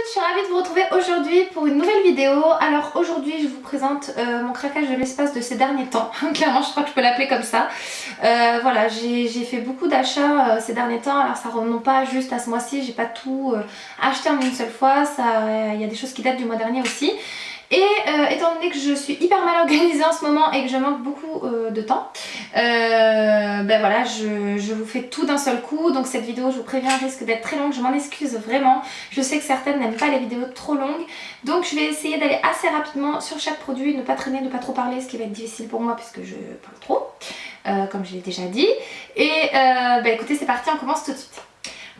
je suis ravie de vous retrouver aujourd'hui pour une nouvelle vidéo. Alors aujourd'hui je vous présente mon craquage de l'espace de ces derniers temps. Clairement je crois que je peux l'appeler comme ça. Voilà, j'ai fait beaucoup d'achats ces derniers temps. Alors ça remonte pas juste à ce mois-ci, j'ai pas tout acheté en une seule fois. Il y a des choses qui datent du mois dernier aussi. Et étant donné que je suis hyper mal organisée en ce moment et que je manque beaucoup de temps, ben voilà, je vous fais tout d'un seul coup. Donc cette vidéo, je vous préviens, risque d'être très longue, je m'en excuse vraiment. Je sais que certaines n'aiment pas les vidéos trop longues. Donc je vais essayer d'aller assez rapidement sur chaque produit, ne pas traîner, ne pas trop parler, ce qui va être difficile pour moi puisque je parle trop, comme je l'ai déjà dit. Et ben écoutez, c'est parti, on commence tout de suite.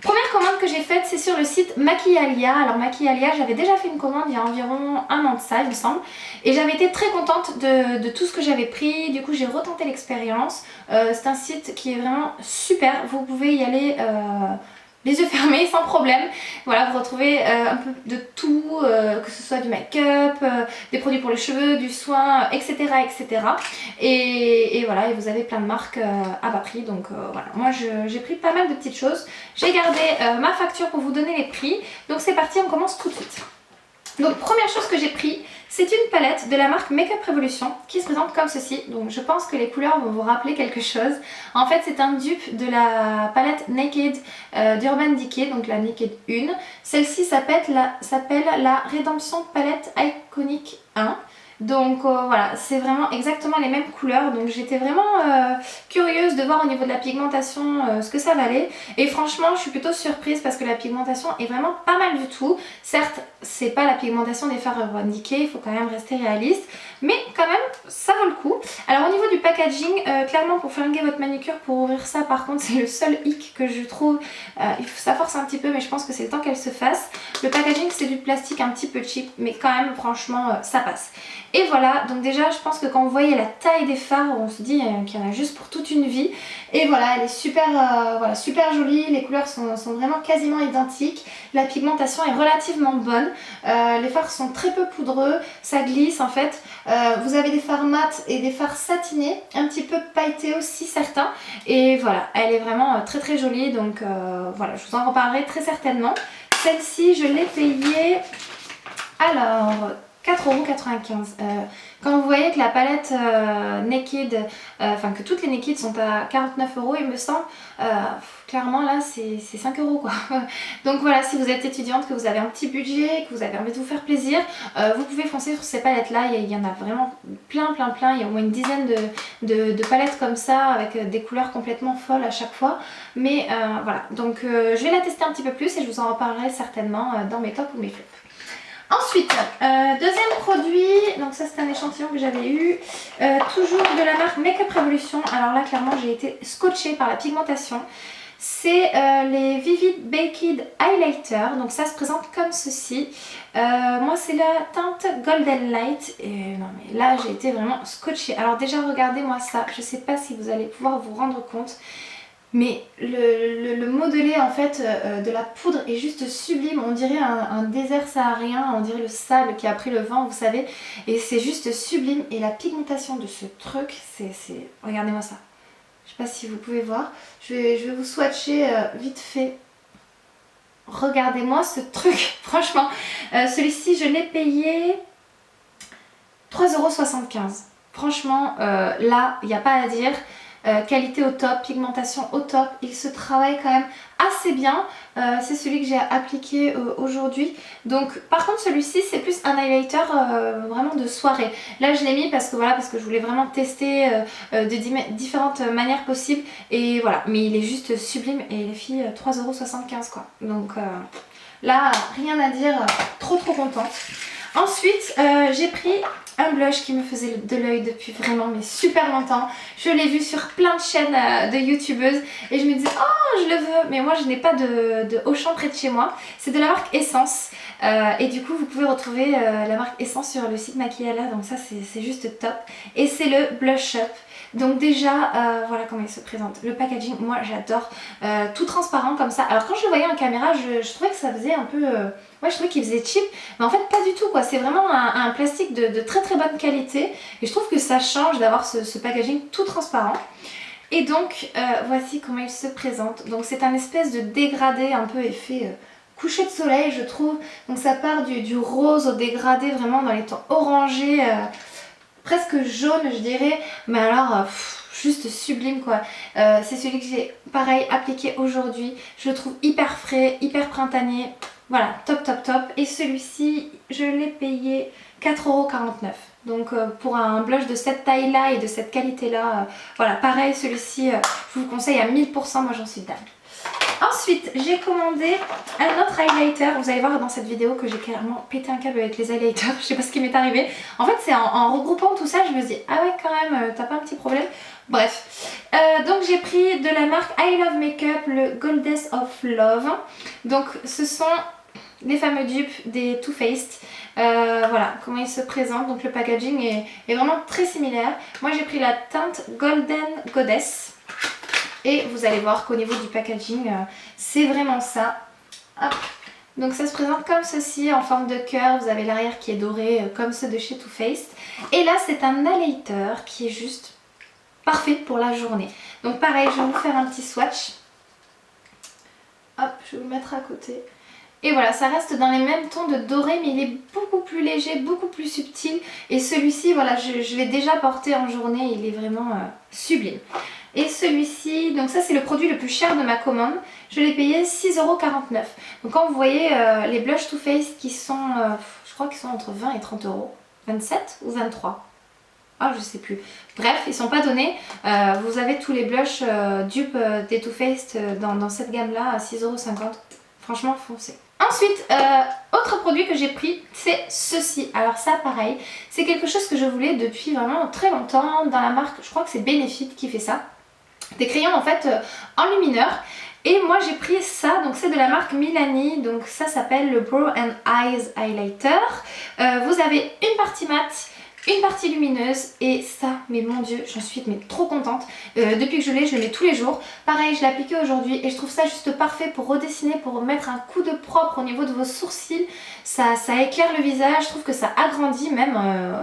Première commande que j'ai faite, c'est sur le site Maquillalia. Alors Maquillalia, j'avais déjà fait une commande il y a environ un an de ça, il me semble. Et j'avais été très contente de tout ce que j'avais pris. Du coup, j'ai retenté l'expérience. C'est un site qui est vraiment super. Vous pouvez y aller les yeux fermés sans problème. Voilà, vous retrouvez un peu de tout, que ce soit du make-up, des produits pour les cheveux, du soin, etc. etc. Et voilà, et vous avez plein de marques à bas prix. Donc voilà, moi j'ai pris pas mal de petites choses. J'ai gardé ma facture pour vous donner les prix. Donc c'est parti, on commence tout de suite. Donc première chose que j'ai pris, c'est une palette de la marque Makeup Revolution qui se présente comme ceci. Donc je pense que les couleurs vont vous rappeler quelque chose. En fait c'est un dupe de la palette Naked d'Urban Decay, donc la Naked 1. Celle-ci s'appelle la Redemption Palette Iconic 1. Donc voilà, c'est vraiment exactement les mêmes couleurs. Donc j'étais vraiment curieuse de voir au niveau de la pigmentation ce que ça valait. Et franchement je suis plutôt surprise parce que la pigmentation est vraiment pas mal du tout. Certes c'est pas la pigmentation des fards Urban Decay, il faut quand même rester réaliste, mais quand même ça vaut le coup. Alors au niveau du packaging, clairement pour flinguer votre manucure, pour ouvrir ça par contre c'est le seul hic que je trouve. Ça force un petit peu mais je pense que c'est le temps qu'elle se fasse. Le packaging c'est du plastique un petit peu cheap mais quand même franchement ça passe. Et voilà, donc déjà je pense que quand vous voyez la taille des fards, on se dit qu'il y en a juste pour toute une vie. Et voilà, elle est super, voilà, super jolie, les couleurs sont vraiment quasiment identiques. La pigmentation est relativement bonne, les fards sont très peu poudreux, ça glisse en fait. Vous avez des fards mat et des fards satinés, un petit peu pailletés aussi certains. Et voilà, elle est vraiment très très jolie, donc voilà, je vous en reparlerai très certainement. Celle-ci je l'ai payée, alors 4,95 €. Quand vous voyez que la palette Naked, enfin que toutes les Naked sont à 49 € il me semble, clairement là c'est 5 € quoi. Donc voilà, si vous êtes étudiante, que vous avez un petit budget, que vous avez envie de vous faire plaisir, vous pouvez foncer sur ces palettes là. Il y en a vraiment plein. Il y a au moins une dizaine de palettes comme ça avec des couleurs complètement folles à chaque fois. Mais voilà, donc je vais la tester un petit peu plus et je vous en reparlerai certainement dans mes tops ou mes flops. Ensuite, deuxième produit, donc ça c'est un échantillon que j'avais eu, toujours de la marque Makeup Revolution. Alors là clairement j'ai été scotchée par la pigmentation. C'est les Vivid Baked Highlighter, donc ça se présente comme ceci. Moi c'est la teinte Golden Light et non mais là j'ai été vraiment scotchée. Alors déjà regardez moi ça, je sais pas si vous allez pouvoir vous rendre compte. Mais le modelé en fait de la poudre est juste sublime, on dirait un désert saharien, on dirait le sable qui a pris le vent, vous savez, et c'est juste sublime. Et la pigmentation de ce truc, c'est... Regardez-moi ça, je sais pas si vous pouvez voir, je vais vous swatcher vite fait. Regardez-moi ce truc, franchement, celui-ci je l'ai payé 3,75 €. Franchement, là, il n'y a pas à dire. Qualité au top, pigmentation au top, il se travaille quand même assez bien. C'est celui que j'ai appliqué aujourd'hui. Donc par contre celui-ci c'est plus un highlighter vraiment de soirée. Là je l'ai mis parce que voilà, parce que je voulais vraiment tester de différentes manières possibles. Et voilà, mais il est juste sublime et les filles 3,75 € quoi. Donc là rien à dire, trop contente. Ensuite j'ai pris un blush qui me faisait de l'œil depuis vraiment mais super longtemps. Je l'ai vu sur plein de chaînes de youtubeuses et je me disais oh je le veux, mais moi je n'ai pas de Auchan près de chez moi. C'est de la marque Essence et du coup vous pouvez retrouver la marque Essence sur le site Maquillalia, donc ça c'est juste top. Et c'est le Blush Up. Donc déjà voilà comment il se présente. Le packaging moi j'adore, tout transparent comme ça. Alors quand je le voyais en caméra je trouvais que ça faisait un peu... ouais, je trouvais qu'il faisait cheap, mais en fait pas du tout quoi. C'est vraiment un plastique de très bonne qualité et je trouve que ça change d'avoir ce packaging tout transparent. Et donc voici comment il se présente. Donc c'est un espèce de dégradé un peu effet coucher de soleil je trouve. Donc ça part du rose au dégradé vraiment dans les tons orangés, presque jaune je dirais. Mais alors juste sublime quoi. C'est celui que j'ai pareil appliqué aujourd'hui. Je le trouve hyper frais, hyper printanier. Voilà, top top top. Et celui-ci je l'ai payé 4,49 €. Donc pour un blush de cette taille là et de cette qualité là, voilà pareil celui-ci je vous conseille à 1000%, moi j'en suis dingue. Ensuite j'ai commandé un autre highlighter, vous allez voir dans cette vidéo que j'ai clairement pété un câble avec les highlighters, je sais pas ce qui m'est arrivé. En fait c'est en regroupant tout ça je me dis ah ouais quand même t'as pas un petit problème. Bref, donc j'ai pris de la marque I Love Makeup le Goddess of Love. Donc ce sont les fameux dupes des Too Faced. Voilà comment ils se présentent, donc le packaging est vraiment très similaire. Moi j'ai pris la teinte Golden Goddess et vous allez voir qu'au niveau du packaging c'est vraiment ça. Hop. Donc ça se présente comme ceci en forme de cœur, vous avez l'arrière qui est doré comme ceux de chez Too Faced. Et là c'est un highlighter qui est juste parfait pour la journée. Donc pareil je vais vous faire un petit swatch. Hop, je vais vous le mettre à côté. Et voilà, ça reste dans les mêmes tons de doré, mais il est beaucoup plus léger, beaucoup plus subtil. Et celui-ci, voilà, je l'ai déjà porté en journée, il est vraiment sublime. Et celui-ci, donc ça c'est le produit le plus cher de ma commande, je l'ai payé 6,49 €. Donc quand vous voyez les blush Too Faced qui sont, je crois qu'ils sont entre 20 et 30 €, 27 ou 23 €. Ah je sais plus. Bref, ils sont pas donnés. Vous avez tous les blushs dupes des Too Faced dans cette gamme là à 6,50 €. Franchement foncez. Ensuite, autre produit que j'ai pris, c'est ceci. Alors ça pareil, c'est quelque chose que je voulais depuis vraiment très longtemps dans la marque, je crois que c'est Benefit qui fait ça. Des crayons en fait enlumineurs. Et moi j'ai pris ça, donc c'est de la marque Milani, donc ça s'appelle le Brow and Eyes Highlighter. Vous avez une partie mat, une partie lumineuse et ça, mais mon dieu, j'en suis mais trop contente. Depuis que je le mets tous les jours. Pareil, je l'ai appliqué aujourd'hui et je trouve ça juste parfait pour redessiner, pour mettre un coup de propre au niveau de vos sourcils. Ça éclaire le visage, je trouve que ça agrandit même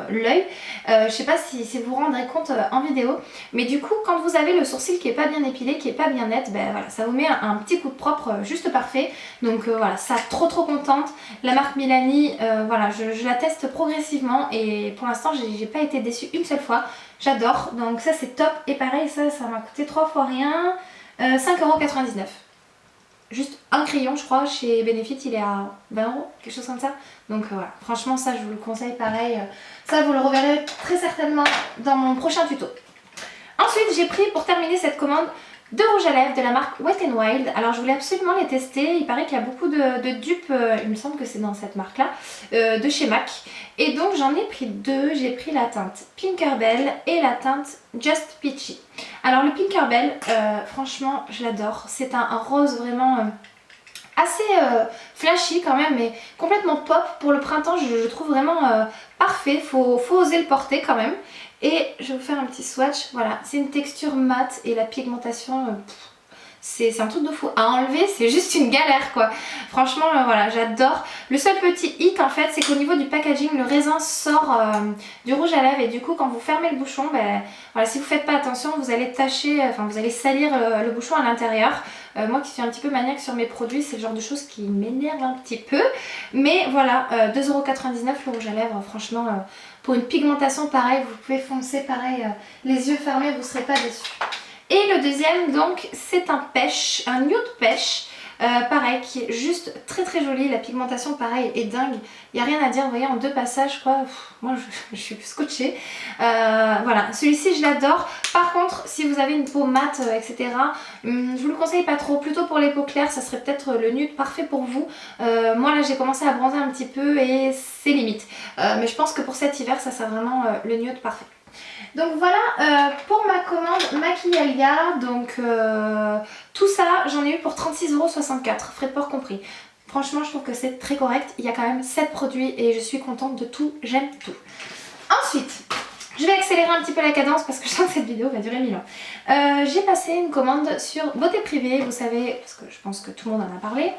l'œil. Je sais pas si vous vous rendrez compte en vidéo, mais du coup, quand vous avez le sourcil qui est pas bien épilé, qui est pas bien net, ben voilà, ça vous met un petit coup de propre juste parfait. Donc voilà, ça trop contente. La marque Milani, voilà, je la teste progressivement et pour l'instant, j'ai pas été déçue une seule fois. J'adore, donc ça c'est top. Et pareil, ça m'a coûté 3 fois rien, 5,99 €. Juste un crayon je crois, chez Benefit il est à 20 €, quelque chose comme ça. Donc voilà, franchement ça je vous le conseille pareil. Ça vous le reverrez très certainement dans mon prochain tuto. Ensuite j'ai pris pour terminer cette commande 2 rouges à lèvres de la marque Wet n Wild. Alors je voulais absolument les tester, il paraît qu'il y a beaucoup de dupes, il me semble que c'est dans cette marque là, de chez MAC. Et donc j'en ai pris deux, j'ai pris la teinte Pinkerbell et la teinte Just Peachy. Alors le Pinkerbell, franchement je l'adore, c'est un rose vraiment assez flashy quand même, mais complètement pop pour le printemps, je trouve vraiment parfait, faut oser le porter quand même. Et je vais vous faire un petit swatch, voilà, c'est une texture mate et la pigmentation, c'est un truc de fou. À enlever, c'est juste une galère quoi. Franchement, voilà, j'adore. Le seul petit hic en fait, c'est qu'au niveau du packaging, le raisin sort du rouge à lèvres et du coup, quand vous fermez le bouchon, ben, voilà, si vous faites pas attention, vous allez tâcher, enfin vous allez salir le bouchon à l'intérieur. Moi qui suis un petit peu maniaque sur mes produits, c'est le genre de choses qui m'énerve un petit peu. Mais voilà, 2,99 € le rouge à lèvres, franchement, pour une pigmentation pareille, vous pouvez foncer pareil, les yeux fermés, vous ne serez pas déçus. Et le deuxième donc c'est un pêche, un nude pêche, pareil qui est juste très joli, la pigmentation pareil est dingue, il n'y a rien à dire, vous voyez en deux passages quoi, moi je suis scotchée. Voilà, celui-ci je l'adore, par contre si vous avez une peau mate etc, je vous le conseille pas trop, plutôt pour les peaux claires ça serait peut-être le nude parfait pour vous. Moi là j'ai commencé à bronzer un petit peu et c'est limite, mais je pense que pour cet hiver ça sera vraiment le nude parfait. Donc voilà pour ma commande Maquillalia, donc tout ça j'en ai eu pour 36,64 €, frais de port compris. Franchement je trouve que c'est très correct, il y a quand même 7 produits et je suis contente de tout, j'aime tout. Ensuite, je vais accélérer un petit peu la cadence parce que je sens que cette vidéo va durer 1000 ans. J'ai passé une commande sur Beauté Privée, vous savez, parce que je pense que tout le monde en a parlé.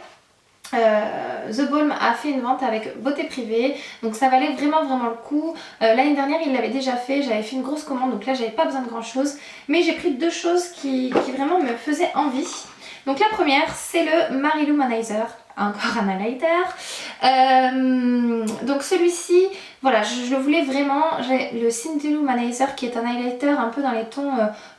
The Balm a fait une vente avec Beauté Privée, donc ça valait vraiment le coup. L'année dernière il l'avait déjà fait, j'avais fait une grosse commande, donc là j'avais pas besoin de grand chose, mais j'ai pris deux choses qui vraiment me faisaient envie. Donc la première c'est le Mary Lou Manizer, encore un highlighter. Donc celui-ci, voilà, je le voulais vraiment. J'ai le Cindy Lou Manizer qui est un highlighter un peu dans les tons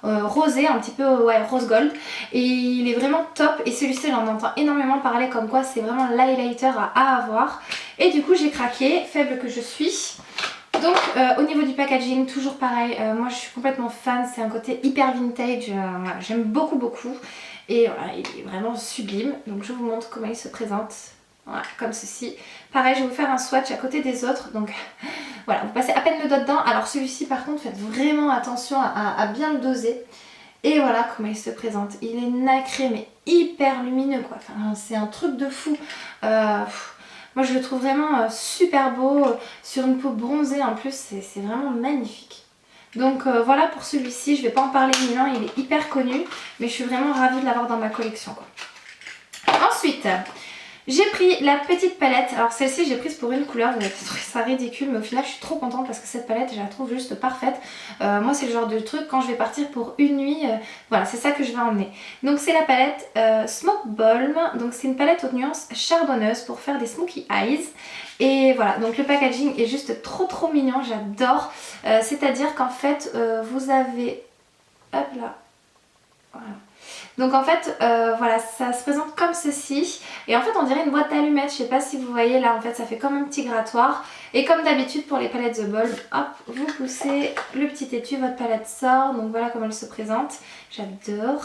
rosés, un petit peu ouais, rose gold. Et il est vraiment top. Et celui-ci, j'en entends énormément parler comme quoi c'est vraiment l'highlighter à avoir. Et du coup, j'ai craqué, faible que je suis. Donc au niveau du packaging, toujours pareil, moi je suis complètement fan, c'est un côté hyper vintage, voilà, j'aime beaucoup beaucoup. Et voilà, il est vraiment sublime. Donc je vous montre comment il se présente. Voilà, comme ceci. Pareil, je vais vous faire un swatch à côté des autres. Donc voilà, vous passez à peine le doigt dedans. Alors celui-ci par contre, faites vraiment attention à bien le doser. Et voilà comment il se présente. Il est nacré mais hyper lumineux quoi. Enfin, c'est un truc de fou. Moi je le trouve vraiment super beau. Sur une peau bronzée en plus, c'est vraiment magnifique. Donc voilà pour celui-ci, je vais pas en parler mille ans, il est hyper connu, mais je suis vraiment ravie de l'avoir dans ma collection quoi. Ensuite, j'ai pris la petite palette. Alors celle-ci j'ai prise pour une couleur, vous allez peut-être trouver ça ridicule, mais au final je suis trop contente parce que cette palette je la trouve juste parfaite. Moi c'est le genre de truc quand je vais partir pour une nuit, voilà c'est ça que je vais emmener. Donc c'est la palette Smoke Balm, donc c'est une palette aux nuances charbonneuses pour faire des smoky eyes. Et voilà, donc le packaging est juste trop mignon, j'adore. C'est-à-dire qu'en fait vous avez, hop là, voilà. Donc en fait voilà, ça se présente comme ceci. Et en fait on dirait une boîte d'allumettes, je sais pas si vous voyez là, en fait ça fait comme un petit grattoir. Et comme d'habitude pour les palettes The Bulb, hop, vous poussez le petit étui, votre palette sort. Donc voilà comment elle se présente, j'adore.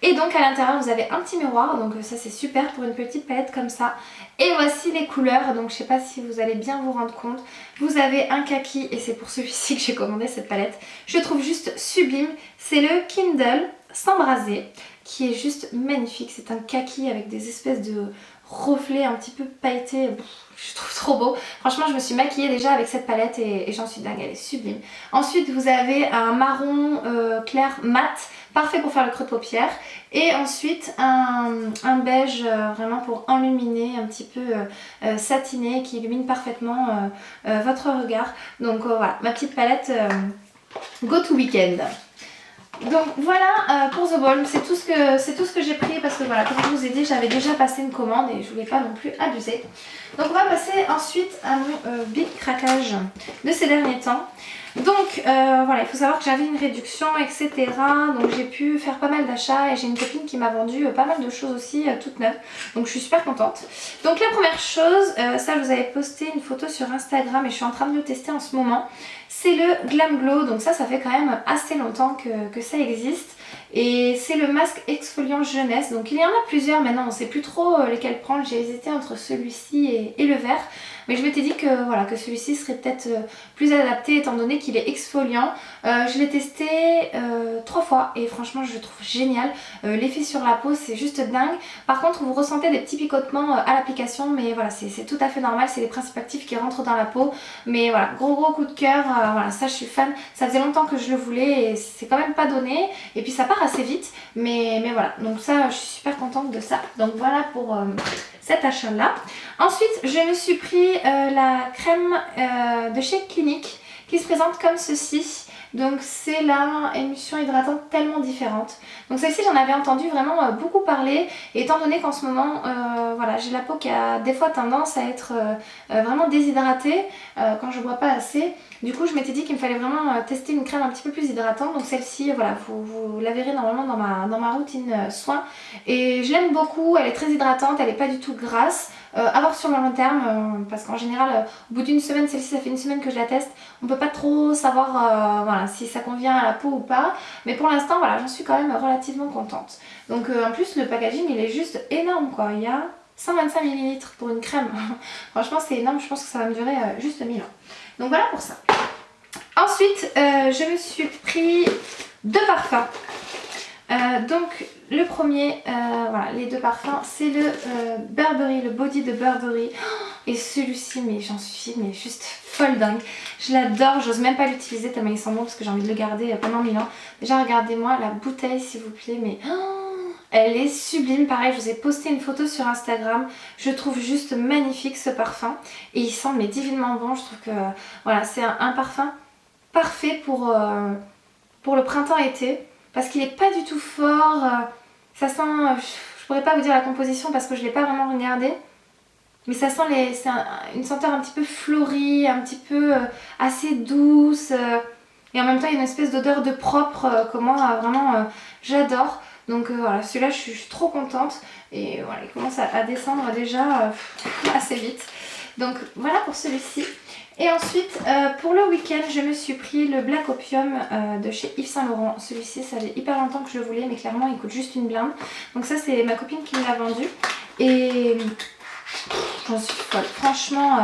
Et donc à l'intérieur vous avez un petit miroir, donc ça c'est super pour une petite palette comme ça. Et voici les couleurs, donc je sais pas si vous allez bien vous rendre compte. Vous avez un kaki et c'est pour celui-ci que j'ai commandé cette palette. Je trouve juste sublime, c'est le Kindle sans braser qui est juste magnifique. C'est un kaki avec des espèces de reflets un petit peu pailletés. Je trouve trop beau. Franchement je me suis maquillée déjà avec cette palette et j'en suis dingue, elle est sublime. Ensuite vous avez un marron clair mat, parfait pour faire le creux de paupière. Et ensuite un beige vraiment pour enluminer, un petit peu satiné, qui illumine parfaitement votre regard. Donc voilà, ma petite palette Go to Weekend. Donc voilà pour The Balm, c'est tout ce que j'ai pris parce que voilà, comme je vous ai dit, j'avais déjà passé une commande et je voulais pas non plus abuser. Donc on va passer ensuite à mon big craquage de ces derniers temps. Donc voilà, il faut savoir que j'avais une réduction etc. Donc j'ai pu faire pas mal d'achats et j'ai une copine qui m'a vendu pas mal de choses aussi toutes neuves. Donc je suis super contente. Donc la première chose, ça je vous avais posté une photo sur Instagram et je suis en train de le tester en ce moment. C'est le Glam Glow, donc ça fait quand même assez longtemps que ça existe. Et c'est le masque exfoliant jeunesse, donc il y en a plusieurs maintenant, on ne sait plus trop lesquels prendre. J'ai hésité entre celui-ci et le vert. Mais je m'étais dit que, voilà, que celui-ci serait peut-être plus adapté étant donné qu'il est exfoliant. Je l'ai testé 3 fois et franchement je le trouve génial. L'effet sur la peau c'est juste dingue. Par contre vous ressentez des petits picotements à l'application, mais voilà c'est tout à fait normal, c'est les principes actifs qui rentrent dans la peau. Mais voilà, gros coup de cœur, voilà, ça je suis fan. Ça faisait longtemps que je le voulais et c'est quand même pas donné. Et puis ça part assez vite, mais voilà, donc ça je suis super contente de ça. Donc voilà pour cet achat là. Ensuite je me suis pris la crème de chez Clinique qui se présente comme ceci. Donc c'est la émulsion hydratante tellement différente. Donc celle-ci j'en avais entendu vraiment beaucoup parler. Et étant donné qu'en ce moment voilà, j'ai la peau qui a des fois tendance à être vraiment déshydratée quand je bois pas assez. Du coup je m'étais dit qu'il me fallait vraiment tester une crème un petit peu plus hydratante. Donc celle-ci voilà, vous la verrez normalement dans ma routine soin. Et je l'aime beaucoup, elle est très hydratante, elle n'est pas du tout grasse. À voir sur le long terme parce qu'en général au bout d'une semaine, celle-ci ça fait une semaine que je la teste, on peut pas trop savoir voilà, si ça convient à la peau ou pas, mais pour l'instant voilà, j'en suis quand même relativement contente. Donc en plus le packaging il est juste énorme quoi, il y a 125 ml pour une crème. Franchement c'est énorme, je pense que ça va me durer juste 1000 ans. Donc voilà pour ça. Ensuite je me suis pris 2 parfums. Donc le premier, voilà, les 2 parfums, c'est le Burberry, le Body de Burberry. Et celui-ci, mais j'en suis mais juste folle dingue. Je l'adore, j'ose même pas l'utiliser tellement il sent bon parce que j'ai envie de le garder pendant 1000 ans. Déjà regardez-moi la bouteille s'il vous plaît, mais elle est sublime. Pareil, je vous ai posté une photo sur Instagram. Je trouve juste magnifique ce parfum. Et il sent mais divinement bon. Je trouve que voilà, c'est un parfum parfait pour le printemps-été. Parce qu'il n'est pas du tout fort, ça sent, je sais pourrais pas vous dire la composition parce que je l'ai pas vraiment regardé. Mais ça sent une senteur un petit peu fleurie, un petit peu assez douce. Et en même temps, il y a une espèce d'odeur de propre que moi, vraiment, j'adore. Donc voilà, celui-là, je suis trop contente. Et voilà, il commence à descendre déjà assez vite. Donc voilà pour celui-ci. Et ensuite, pour le week-end, je me suis pris le Black Opium de chez Yves Saint Laurent. Celui-ci, ça fait hyper longtemps que je le voulais, mais clairement, il coûte juste une blinde. Donc ça, c'est ma copine qui me l'a vendu. Et j'en suis folle. Franchement,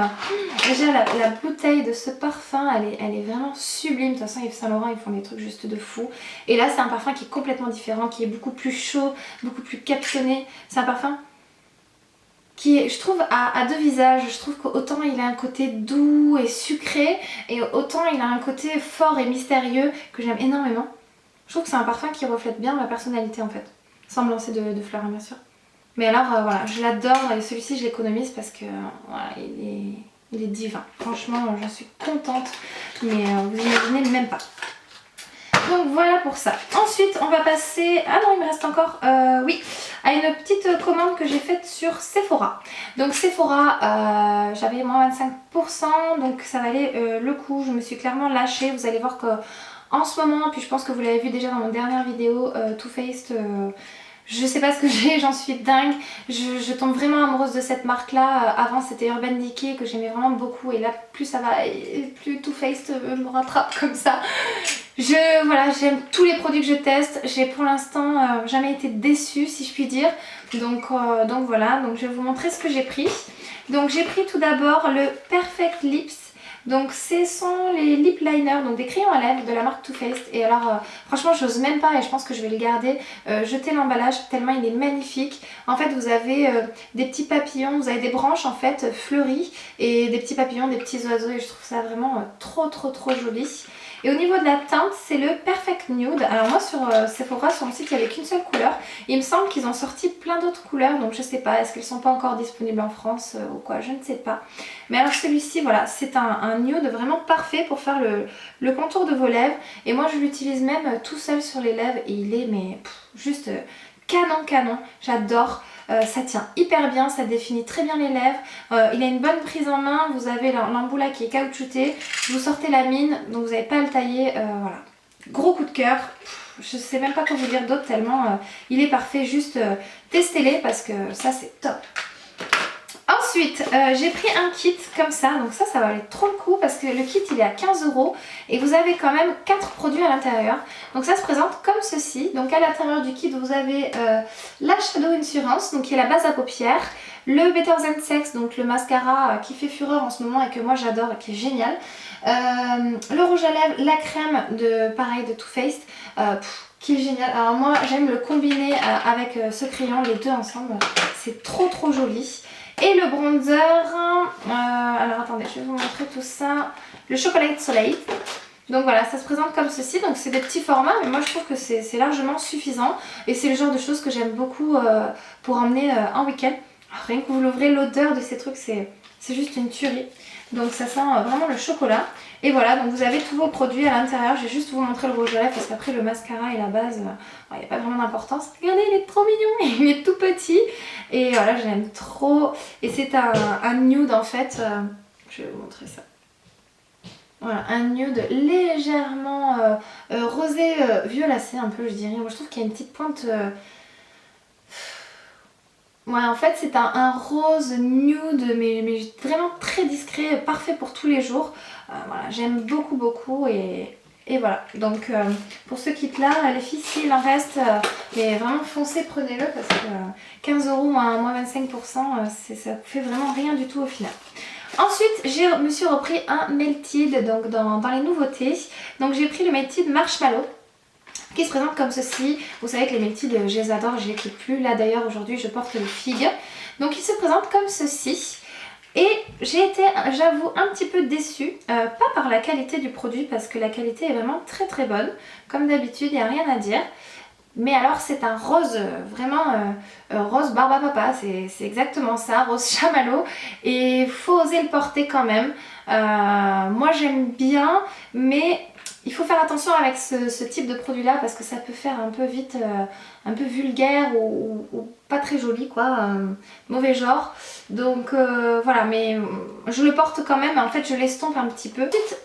déjà la bouteille de ce parfum, elle est vraiment sublime. De toute façon, Yves Saint Laurent, ils font des trucs juste de fou. Et là, c'est un parfum qui est complètement différent, qui est beaucoup plus chaud, beaucoup plus captonné. C'est un parfum qui est, je trouve, à deux visages. Je trouve qu'autant il a un côté doux et sucré, et autant il a un côté fort et mystérieux que j'aime énormément. Je trouve que c'est un parfum qui reflète bien ma personnalité en fait. Sans me lancer de fleurs, bien sûr. Mais alors voilà, je l'adore et celui-ci je l'économise parce que voilà, il est divin. Franchement, j'en suis contente, mais vous imaginez même pas. Donc voilà pour ça. Ensuite, on va passer... Ah non, il me reste encore... oui, à une petite commande que j'ai faite sur Sephora. Donc Sephora, j'avais moins 25%, donc ça valait le coup. Je me suis clairement lâchée. Vous allez voir que en ce moment, puis je pense que vous l'avez vu déjà dans mon dernière vidéo, Too Faced... je sais pas ce que j'ai, j'en suis dingue. Je tombe vraiment amoureuse de cette marque là. Avant c'était Urban Decay que j'aimais vraiment beaucoup. Et là plus ça va, plus Too Faced me rattrape comme ça. Voilà, j'aime tous les produits que je teste. J'ai pour l'instant jamais été déçue si je puis dire. Donc voilà, donc je vais vous montrer ce que j'ai pris. Donc j'ai pris tout d'abord le Perfect Lips. Donc ce sont les lip liners, donc des crayons à lèvres de la marque Too Faced. Et alors franchement j'ose même pas et je pense que je vais le garder, jeter l'emballage tellement il est magnifique. En fait vous avez des petits papillons, vous avez des branches en fait fleuries et des petits papillons, des petits oiseaux et je trouve ça vraiment trop joli. Et au niveau de la teinte, c'est le Perfect Nude. Alors moi sur Sephora, sur mon site, il n'y avait qu'une seule couleur. Il me semble qu'ils ont sorti plein d'autres couleurs, donc je sais pas, est-ce qu'elles sont pas encore disponibles en France ou quoi, je ne sais pas. Mais alors celui-ci, voilà, c'est un nude vraiment parfait pour faire le contour de vos lèvres. Et moi je l'utilise même tout seul sur les lèvres et il est juste canon, j'adore. Ça tient hyper bien, ça définit très bien les lèvres, il a une bonne prise en main, vous avez l'embout là qui est caoutchouté, vous sortez la mine, donc vous n'avez pas à le tailler, voilà. Gros coup de cœur, je sais même pas quoi vous dire d'autre tellement il est parfait, juste testez-les parce que ça c'est top. Ensuite, j'ai pris un kit comme ça, donc ça valait trop le coup parce que le kit il est à 15 € et vous avez quand même 4 produits à l'intérieur. Donc ça se présente comme ceci. Donc à l'intérieur du kit vous avez la Shadow Insurance, donc qui est la base à paupières, le Better Than Sex, donc le mascara qui fait fureur en ce moment et que moi j'adore et qui est génial, le rouge à lèvres, la crème de Too Faced, qui est génial. Alors moi j'aime le combiner avec ce crayon, les deux ensemble, c'est trop joli. Et le bronzer, alors attendez, je vais vous montrer tout ça, le chocolat de soleil. Donc voilà, ça se présente comme ceci, donc c'est des petits formats, mais moi je trouve que c'est largement suffisant. Et c'est le genre de choses que j'aime beaucoup pour emmener en week-end. Rien que vous l'ouvrez, l'odeur de ces trucs, c'est juste une tuerie. Donc ça sent vraiment le chocolat. Et voilà, donc vous avez tous vos produits à l'intérieur. Je vais juste vous montrer le rouge à lèvres parce qu'après le mascara et la base, il n'y a pas vraiment d'importance. Regardez, il est trop mignon, il est tout petit. Et voilà, j'aime trop. Et c'est un nude en fait. Je vais vous montrer ça. Voilà, un nude légèrement rosé violacé un peu je dirais. Moi je trouve qu'il y a une petite pointe... Ouais, en fait c'est un rose nude mais vraiment très discret, parfait pour tous les jours. Voilà, j'aime beaucoup et voilà. Donc pour ce kit là, les filles s'il en reste, mais vraiment foncez, prenez-le parce que 15 € moins 25%, ça fait vraiment rien du tout au final. Ensuite, je me suis repris un Melted donc dans les nouveautés. Donc j'ai pris le Melted Marshmallow qui se présente comme ceci. Vous savez que les Melted, je les adore, je les quitte plus. Là d'ailleurs aujourd'hui je porte les figues. Donc il se présente comme ceci. Et j'ai été, j'avoue, un petit peu déçue, pas par la qualité du produit parce que la qualité est vraiment très bonne. Comme d'habitude, il n'y a rien à dire. Mais alors c'est un rose, vraiment rose barbe à papa, c'est exactement ça, rose chamallow. Et faut oser le porter quand même. Moi j'aime bien, mais il faut faire attention avec ce type de produit là parce que ça peut faire un peu vite, un peu vulgaire ou pas très joli quoi, mauvais genre. Donc voilà, mais je le porte quand même, en fait je l'estompe un petit peu. Ensuite,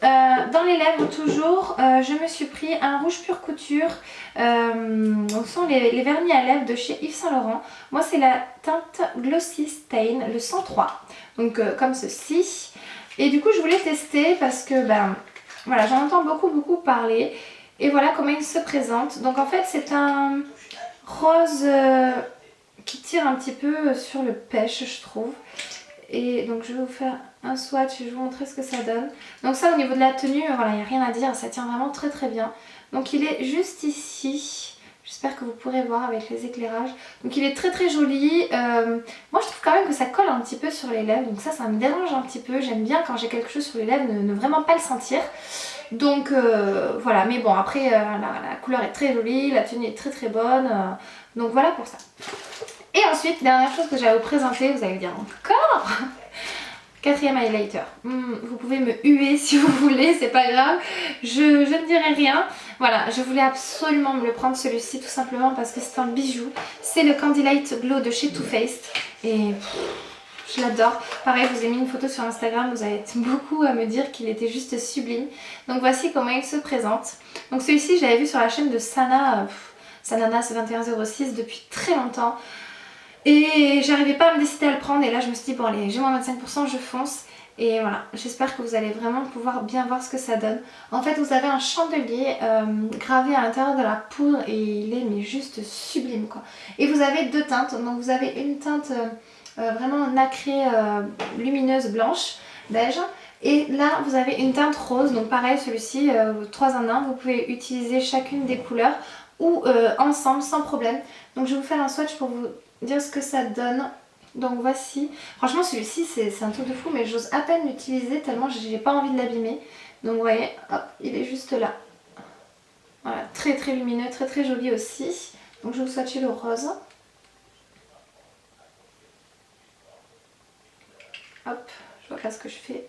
dans les lèvres toujours, je me suis pris un rouge pure couture. Ce sont les vernis à lèvres de chez Yves Saint Laurent. Moi c'est la teinte Glossy Stain, le 103. Donc comme ceci. Et du coup je voulais tester parce que voilà, j'en entends beaucoup parler. Et voilà comment il se présente. Donc en fait c'est un rose qui tire un petit peu sur le pêche je trouve. Et donc je vais vous faire un swatch et je vais vous montrer ce que ça donne. Donc ça au niveau de la tenue, voilà, il n'y a rien à dire, ça tient vraiment très bien. Donc il est juste ici. J'espère que vous pourrez voir avec les éclairages. Donc il est très joli. Moi je trouve quand même que ça colle un petit peu sur les lèvres. Donc ça me dérange un petit peu. J'aime bien quand j'ai quelque chose sur les lèvres ne vraiment pas le sentir. Donc voilà. Mais bon après la couleur est très jolie. La tenue est très bonne. Donc voilà pour ça. Et ensuite dernière chose que j'allais vous présenter. Vous allez me dire encore quatrième highlighter. Vous pouvez me huer si vous voulez, c'est pas grave, je ne dirai rien. Voilà, je voulais absolument me le prendre celui-ci tout simplement parce que c'est un bijou. C'est le Candy Light Glow de chez Too Faced et je l'adore. Pareil, je vous ai mis une photo sur Instagram, vous avez été beaucoup à me dire qu'il était juste sublime. Donc voici comment il se présente. Donc celui-ci, je l'avais vu sur la chaîne de Sana, Sananas 2106 depuis très longtemps. Et j'arrivais pas à me décider à le prendre et là je me suis dit bon allez j'ai moins 25%, je fonce. Et voilà, j'espère que vous allez vraiment pouvoir bien voir ce que ça donne. En fait vous avez un chandelier gravé à l'intérieur de la poudre et il est mais juste sublime quoi. Et vous avez deux teintes, donc vous avez une teinte vraiment nacrée lumineuse blanche, beige. Et là vous avez une teinte rose, donc pareil celui-ci 3 en 1, vous pouvez utiliser chacune des couleurs ou ensemble sans problème. Donc je vais vous faire un swatch pour vous dire ce que ça donne. Donc voici, franchement celui-ci c'est un truc de fou mais j'ose à peine l'utiliser tellement j'ai pas envie de l'abîmer. Donc vous voyez, hop, il est juste là. Voilà, très lumineux, très joli aussi. Donc je vais vous swatcher le rose. Hop, je vois pas ce que je fais.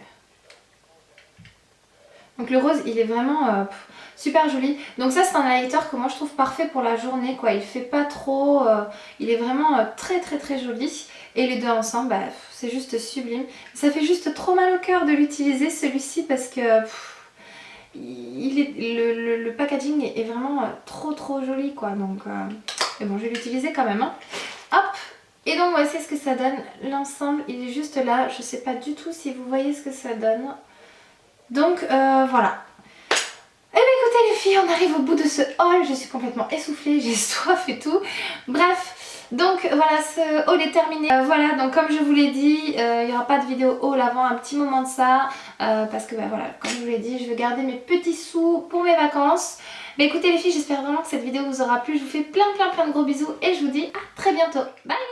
Donc le rose il est vraiment super joli. Donc ça c'est un highlighter que moi je trouve parfait pour la journée quoi. Il fait pas trop, il est vraiment très joli. Et les deux ensemble c'est juste sublime. Ça fait juste trop mal au cœur de l'utiliser celui-ci parce que le packaging est vraiment trop joli quoi. Donc mais bon je vais l'utiliser quand même hein. Hop. Et donc voici ce que ça donne. L'ensemble il est juste là. Je sais pas du tout si vous voyez ce que ça donne. Donc voilà. Eh bien écoutez les filles, on arrive au bout de ce haul, je suis complètement essoufflée, j'ai soif et tout. Bref, donc voilà, ce haul est terminé. Voilà, donc comme je vous l'ai dit, il n'y aura pas de vidéo haul avant un petit moment de ça. Parce que voilà, comme je vous l'ai dit, je veux garder mes petits sous pour mes vacances. Mais écoutez les filles, j'espère vraiment que cette vidéo vous aura plu. Je vous fais plein de gros bisous et je vous dis à très bientôt. Bye!